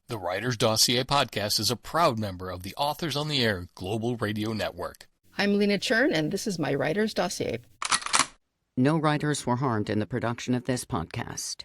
The Writer's Dossier Podcast is a proud member of the Authors on the Air Global Radio Network. I'm Lina Chern, and this is my Writer's Dossier. No writers were harmed in the production of this podcast.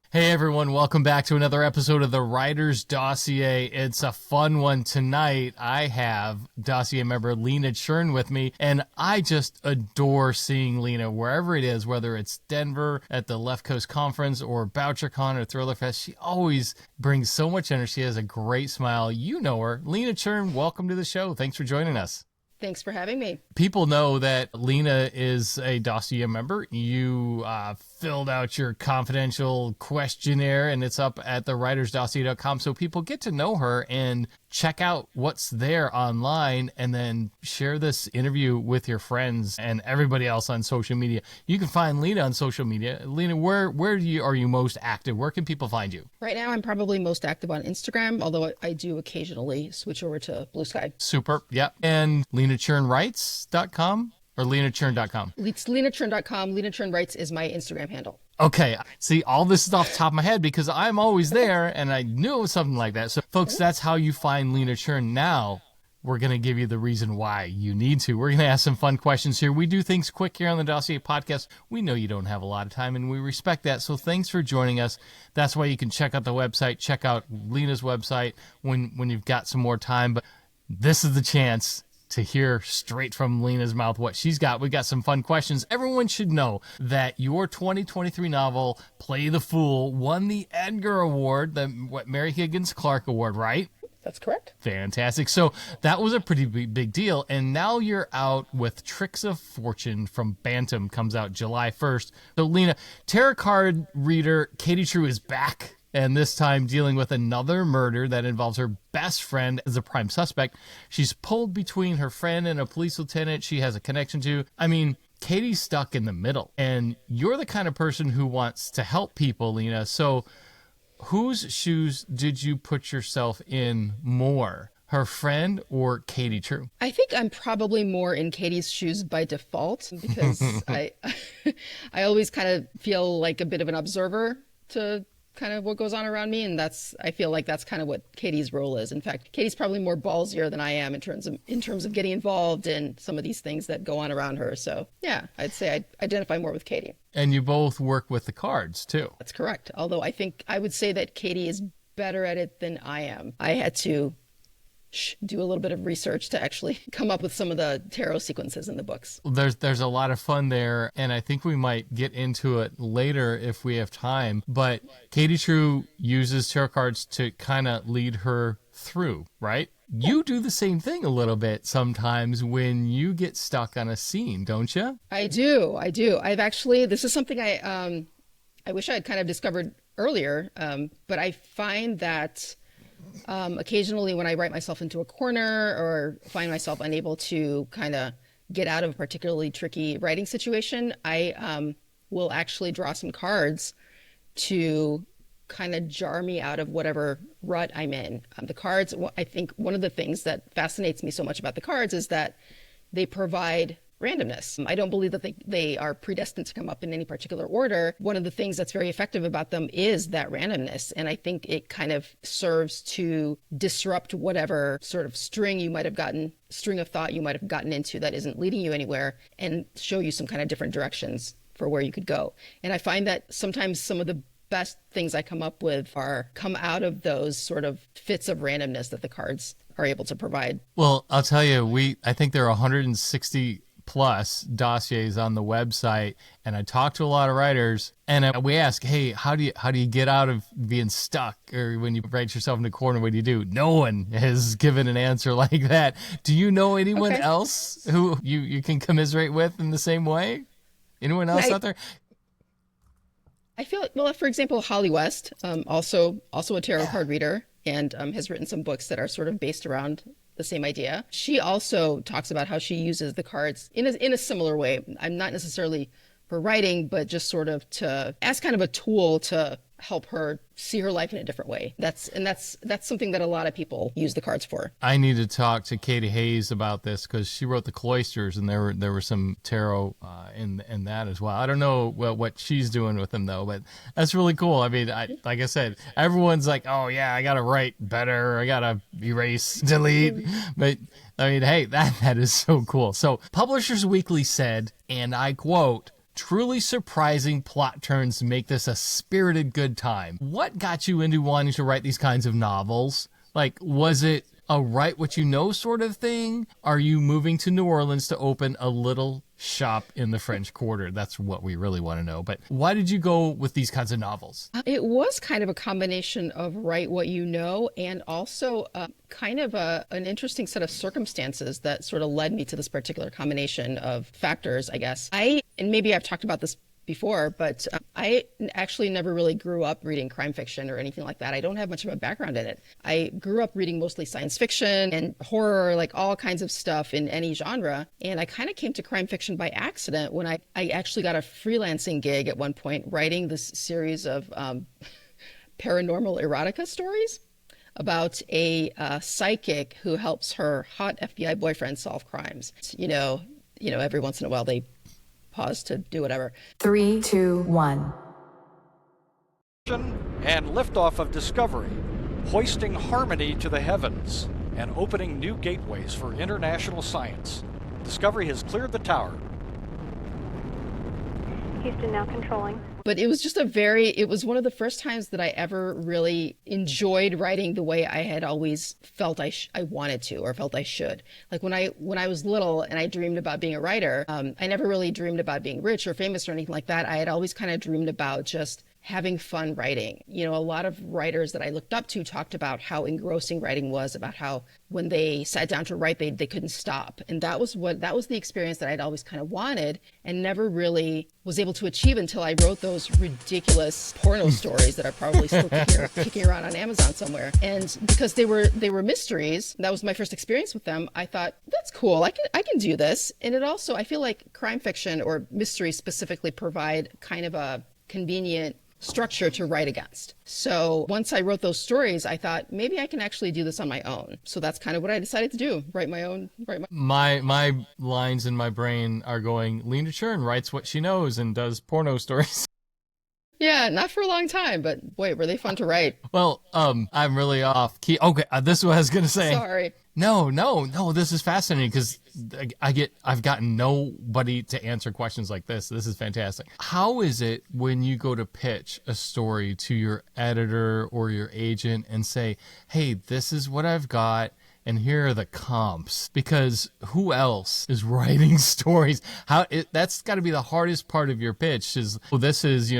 Hey everyone, welcome back to another episode of the Writer's Dossier. It's a fun one tonight. I have Dossier member Lina Chern with me, and I just adore seeing Lina wherever it is, whether it's Denver at the Left Coast Conference or BoucherCon or Thriller Fest. She always brings so much energy. She has a great smile. You know her. Lina Chern, welcome to the show. Thanks for joining us. Thanks for having me. People know that Lina is a Dossier member. You filled out your confidential questionnaire, and it's up at thewritersdossier.com, so people get to know her and check out what's there online, and then share this interview with your friends and everybody else on social media. You can find Lina on social media. Lina, where are you most active? Where can people find you? Right now, I'm probably most active on Instagram, although I do occasionally switch over to Blue Sky. Super, yeah. And LinaChernWrites.com or LinaChern.com? It's LinaChern.com. Lina Chern Writes is my Instagram handle. Okay, see, all this is off the top of my head because I'm always there, and I knew it was something like that. So, folks, that's how you find Lina Chern. Now, we're going to give you the reason why you need to. We're going to ask some fun questions here. We do things quick here on the Dossier Podcast. We know you don't have a lot of time, and we respect that. So thanks for joining us. That's why you can check out the website, check out Lina's website when you've got some more time. But this is the chance to hear straight from Lina's mouth what she's got. We got some fun questions. Everyone should know that your 2023 novel, Play the Fool, won the Edgar Award, the Mary Higgins Clark Award, right? That's correct. Fantastic. So that was a pretty big deal. And now you're out with Tricks of Fortune from Bantam, comes out July 1st. So Lina, tarot card reader Katie True is back, and this time dealing with another murder that involves her best friend as a prime suspect. She's pulled between her friend and a police lieutenant she has a connection to. I mean, Katie's stuck in the middle, and you're the kind of person who wants to help people, Lina. So whose shoes did you put yourself in more, her friend or Katie True? I think I'm probably more in Katie's shoes by default because I always kind of feel like a bit of an observer to kind of what goes on around me, and I feel like that's kind of what Katie's role is. In fact, Katie's probably more ballsier than I am in terms of getting involved in some of these things that go on around her. So yeah, I'd say I identify more with Katie. And you both work with the cards too. That's correct. Although I would say that Katie is better at it than I am. I had to do a little bit of research to actually come up with some of the tarot sequences in the books. There's a lot of fun there, and I think we might get into it later if we have time. But Katie True uses tarot cards to kind of lead her through, right? You do the same thing a little bit sometimes when you get stuck on a scene, don't you? I do. This is something I wish I had kind of discovered earlier, but I find that occasionally when I write myself into a corner or find myself unable to kind of get out of a particularly tricky writing situation, I will actually draw some cards to kind of jar me out of whatever rut I'm in. The cards, I think one of the things that fascinates me so much about the cards is that they provide randomness. I don't believe that they are predestined to come up in any particular order. One of the things that's very effective about them is that randomness. And I think it kind of serves to disrupt whatever sort of string of thought you might have gotten into that isn't leading you anywhere, and show you some kind of different directions for where you could go. And I find that sometimes some of the best things I come up with come out of those sort of fits of randomness that the cards are able to provide. Well, I'll tell you, I think there are 160 plus dossiers on the website, and I talk to a lot of writers, and we ask, hey, how do you get out of being stuck, or when you write yourself in a corner, what do you do? No one has given an answer like that. Do you know anyone else who you can commiserate with in the same way? Anyone else out there? I feel like, well, for example, Holly West, also a tarot card reader, and has written some books that are sort of based around the same idea. She also talks about how she uses the cards in a similar way. I'm not necessarily for writing, but just sort of to as kind of a tool to help her see her life in a different way. That's something that a lot of people use the cards for. I need to talk to Katie Hayes about this because she wrote The Cloisters, and there were some tarot in that as well. I don't know what she's doing with them though, but that's really cool. I mean, like I said, everyone's like, oh yeah, I gotta write better, I gotta erase, delete, but I mean, hey, that is so cool. So Publishers Weekly said, and I quote, "Truly surprising plot turns make this a spirited good time." What got you into wanting to write these kinds of novels? Like, was it a write what you know sort of thing? Are you moving to New Orleans to open a little shop in the French Quarter? That's what we really want to know. But why did you go with these kinds of novels? It was kind of a combination of write what you know and also kind of an interesting set of circumstances that sort of led me to this particular combination of factors, I guess. And maybe I've talked about this before, but I actually never really grew up reading crime fiction or anything like that. I don't have much of a background in it. I grew up reading mostly science fiction and horror, like all kinds of stuff in any genre. And I kind of came to crime fiction by accident when I actually got a freelancing gig at one point writing this series of paranormal erotica stories about a psychic who helps her hot FBI boyfriend solve crimes. You know, every once in a while they pause to do whatever. 3, 2, 1. And liftoff of Discovery, hoisting harmony to the heavens and opening new gateways for international science. Discovery has cleared the tower. Houston now controlling. But it was just it was one of the first times that I ever really enjoyed writing the way I had always felt I wanted to, or felt I should. Like when I was little and I dreamed about being a writer, I never really dreamed about being rich or famous or anything like that. I had always kind of dreamed about just having fun writing. You know, a lot of writers that I looked up to talked about how engrossing writing was, about how when they sat down to write, they couldn't stop. And that was the experience that I'd always kind of wanted and never really was able to achieve until I wrote those ridiculous porno stories that are probably still kicking around on Amazon somewhere. And because they were mysteries, that was my first experience with them, I thought, that's cool, I can do this. And it also, I feel like crime fiction or mysteries specifically provide kind of a convenient structure to write against. So once I wrote those stories, I thought maybe I can actually do this on my own. So that's kind of what I decided to do, write my lines in my brain are going, Lina Chern writes what she knows and does porno stories. Yeah, not for a long time, but boy, were they fun to write. Well, I'm really off key. Okay, this is what I was gonna say. Sorry. No, this is fascinating because I've gotten nobody to answer questions like this. This is fantastic. How is it when you go to pitch a story to your editor or your agent and say, hey, this is what I've got, and here are the comps? Because who else is writing stories? That's got to be the hardest part of your pitch is, well, this is,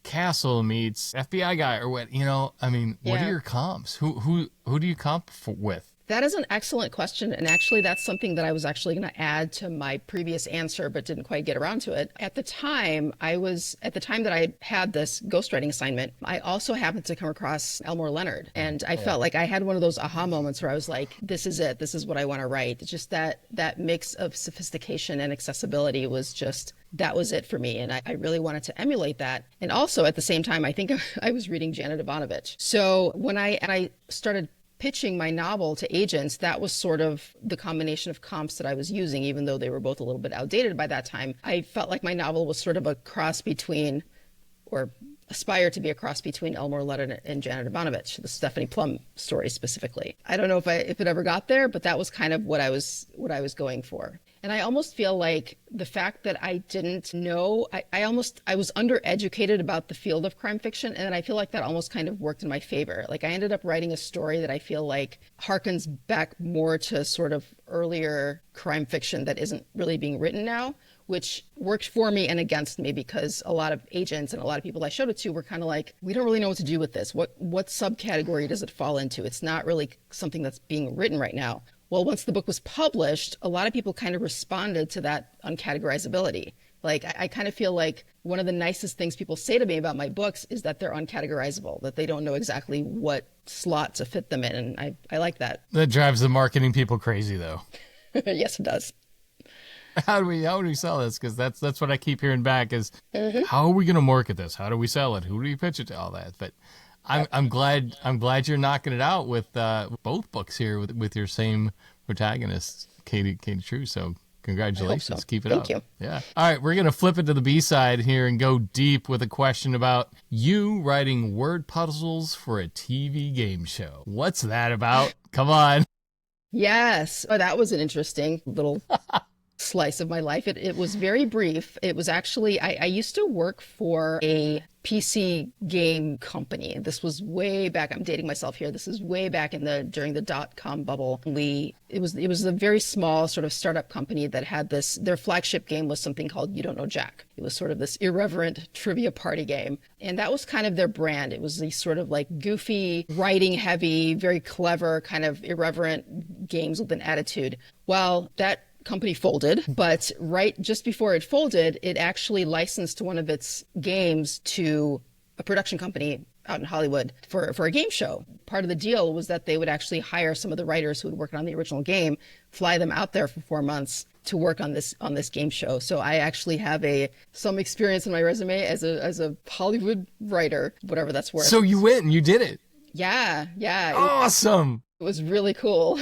Castle meets FBI guy or what, I mean, what are your comps? Who do you comp with? That is an excellent question. And actually, that's something that I was actually going to add to my previous answer, but didn't quite get around to it. At the time that I had this ghostwriting assignment, I also happened to come across Elmore Leonard. And I felt like I had one of those aha moments where I was like, this is it. This is what I want to write. It's just that mix of sophistication and accessibility was just, that was it for me. And I really wanted to emulate that. And also at the same time, I think I was reading Janet Ivanovich. So when I started pitching my novel to agents, that was sort of the combination of comps that I was using, even though they were both a little bit outdated by that time. I felt like my novel was sort of a cross between, or aspired to be a cross between Elmore Leonard and Janet Ivanovich, the Stephanie Plum story specifically. I don't know if it ever got there, but that was kind of what I was going for. And I almost feel like the fact that I didn't know, I was undereducated about the field of crime fiction. And I feel like that almost kind of worked in my favor. Like I ended up writing a story that I feel like harkens back more to sort of earlier crime fiction that isn't really being written now, which worked for me and against me because a lot of agents and a lot of people I showed it to were kind of like, we don't really know what to do with this. What subcategory does it fall into? It's not really something that's being written right now. Well, once the book was published, a lot of people kind of responded to that uncategorizability. Like, I kind of feel like one of the nicest things people say to me about my books is that they're uncategorizable, that they don't know exactly what slot to fit them in. And I like that. That drives the marketing people crazy, though. Yes, it does. How do we sell this? Because that's what I keep hearing back is, how are we going to market this? How do we sell it? Who do we pitch it to? All that. But I'm glad you're knocking it out with both books here with your same protagonist, Katie True. So congratulations. So. Keep it up. Thank you. Yeah. All right. We're going to flip it to the B-side here and go deep with a question about you writing word puzzles for a TV game show. What's that about? Come on. Yes. Oh, that was an interesting little slice of my life. It was very brief. It was actually, I used to work for a PC game company. This was way back. I'm dating myself here. This is way back during the .com bubble. It was a very small sort of startup company that had their flagship game was something called You Don't Know Jack. It was sort of this irreverent trivia party game. And that was kind of their brand. It was these sort of like goofy, writing heavy, very clever, kind of irreverent games with an attitude. Well, that company folded, but right just before it folded, it actually licensed one of its games to a production company out in Hollywood for a game show. Part of the deal was that they would actually hire some of the writers who had worked on the original game, fly them out there for 4 months to work on this game show. So I actually have some experience in my resume as a Hollywood writer, whatever that's worth. So you went and you did it. Yeah. Awesome. It was really cool.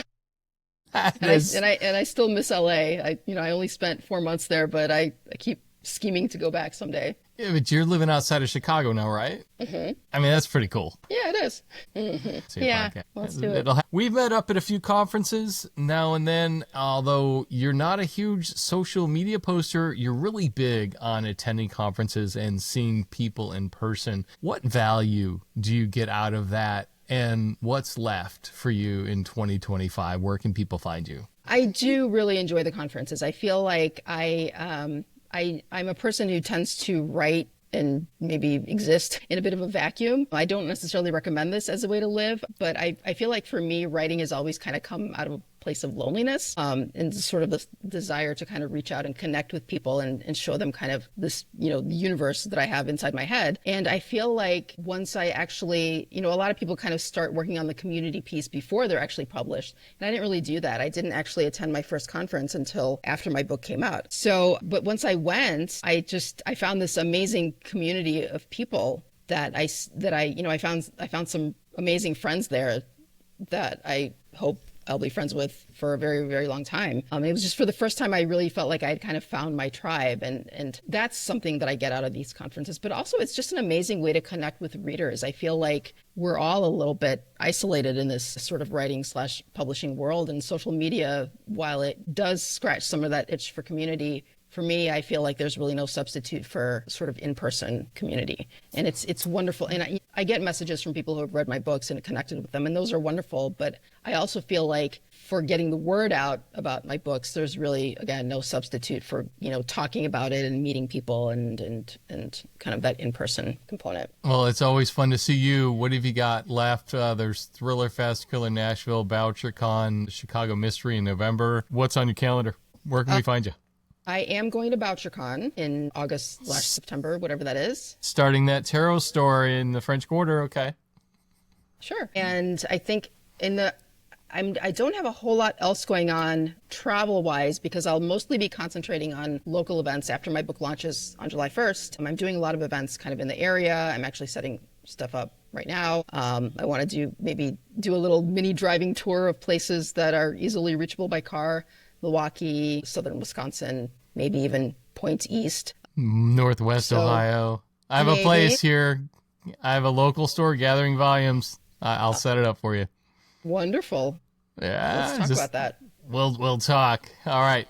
And I still miss LA. I only spent 4 months there, but I keep scheming to go back someday. Yeah, but you're living outside of Chicago now, right? Mm-hmm. I mean, that's pretty cool. Yeah, it is. Mm-hmm. Yeah, let's do it. We've met up at a few conferences now and then, although you're not a huge social media poster, you're really big on attending conferences and seeing people in person. What value do you get out of that? And what's left for you in 2025? Where can people find you? I do really enjoy the conferences. I feel like I'm a person who tends to write and maybe exist in a bit of a vacuum. I don't necessarily recommend this as a way to live, but I feel like for me, writing has always kind of come out of a place of loneliness and sort of this desire to kind of reach out and connect with people and show them kind of this, the universe that I have inside my head. And I feel like once I actually, a lot of people kind of start working on the community piece before they're actually published. And I didn't really do that. I didn't actually attend my first conference until after my book came out. So, but once I went, I found this amazing community of people that I found some amazing friends there that I hope I'll be friends with for a very, very long time. It was just for the first time I really felt like I had kind of found my tribe. And that's something that I get out of these conferences. But also it's just an amazing way to connect with readers. I feel like we're all a little bit isolated in this sort of writing/publishing world, and social media, while it does scratch some of that itch for community, for me, I feel like there's really no substitute for sort of in-person community. And it's wonderful. And I get messages from people who have read my books and connected with them, and those are wonderful. But I also feel like for getting the word out about my books, there's really, again, no substitute for, talking about it and meeting people and kind of that in-person component. Well, it's always fun to see you. What have you got left? There's Thriller Fest, Killer Nashville, BoucherCon, Chicago Mystery in November. What's on your calendar? Where can we find you? I am going to BoucherCon in August/September, whatever that is. Starting that tarot store in the French Quarter, okay. Sure. And I think I don't have a whole lot else going on travel-wise because I'll mostly be concentrating on local events after my book launches on July 1st. I'm doing a lot of events kind of in the area. I'm actually setting stuff up right now. I want to do a little mini driving tour of places that are easily reachable by car. Milwaukee, southern Wisconsin, maybe even points east. Northwest Ohio. I have a place here. I have a local store, Gathering Volumes. I'll set it up for you. Wonderful. Yeah. Let's talk about that. We'll talk. All right.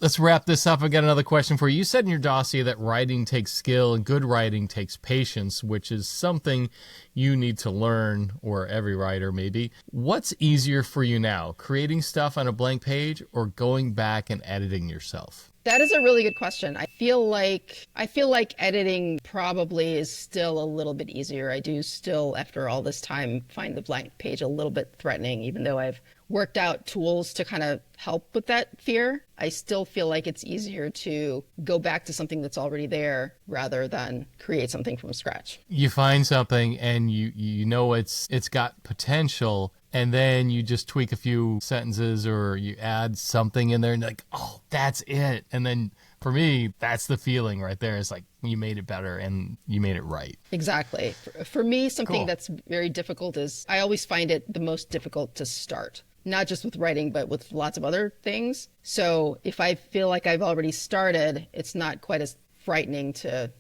Let's wrap this up. I got another question for you. You said in your dossier that writing takes skill and good writing takes patience, which is something you need to learn, or every writer maybe. What's easier for you now, creating stuff on a blank page or going back and editing yourself? That is a really good question. I feel like editing probably is still a little bit easier. I do still, after all this time, find the blank page a little bit threatening, even though I've worked out tools to kind of help with that fear, I still feel like it's easier to go back to something that's already there rather than create something from scratch. You find something and you know it's got potential, and then you just tweak a few sentences or you add something in there and like, oh, that's it. And then for me, that's the feeling right there. It's like you made it better and you made it right. Exactly. For me, something Cool. that's very difficult is I always find it the most difficult to start, not just with writing, but with lots of other things. So if I feel like I've already started, it's not quite as frightening to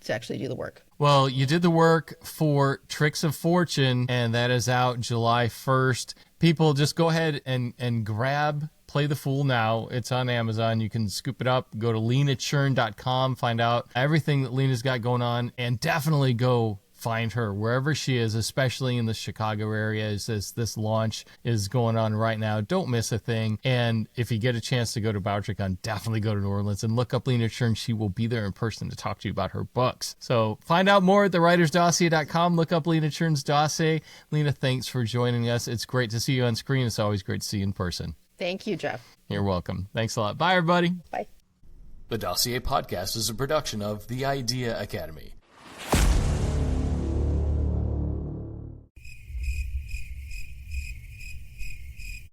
actually do the work. Well, you did the work for Tricks of Fortune, and that is out July 1st. People, just go ahead and grab Play the Fool now. It's on Amazon. You can scoop it up. Go to linachern.com, find out everything that Lina's got going on, and definitely go find her wherever she is, especially in the Chicago area. As this launch is going on right now, don't miss a thing. And if you get a chance to go to BowerTrickCon, definitely go to New Orleans and look up Lina Chern. She will be there in person to talk to you about her books. So find out more at thewritersdossier.com. Look up Lina Chern's dossier. Lina, thanks for joining us. It's great to see you on screen. It's always great to see you in person. Thank you, Jeff. You're welcome. Thanks a lot. Bye, everybody. Bye. The Dossier Podcast is a production of The Idea Academy.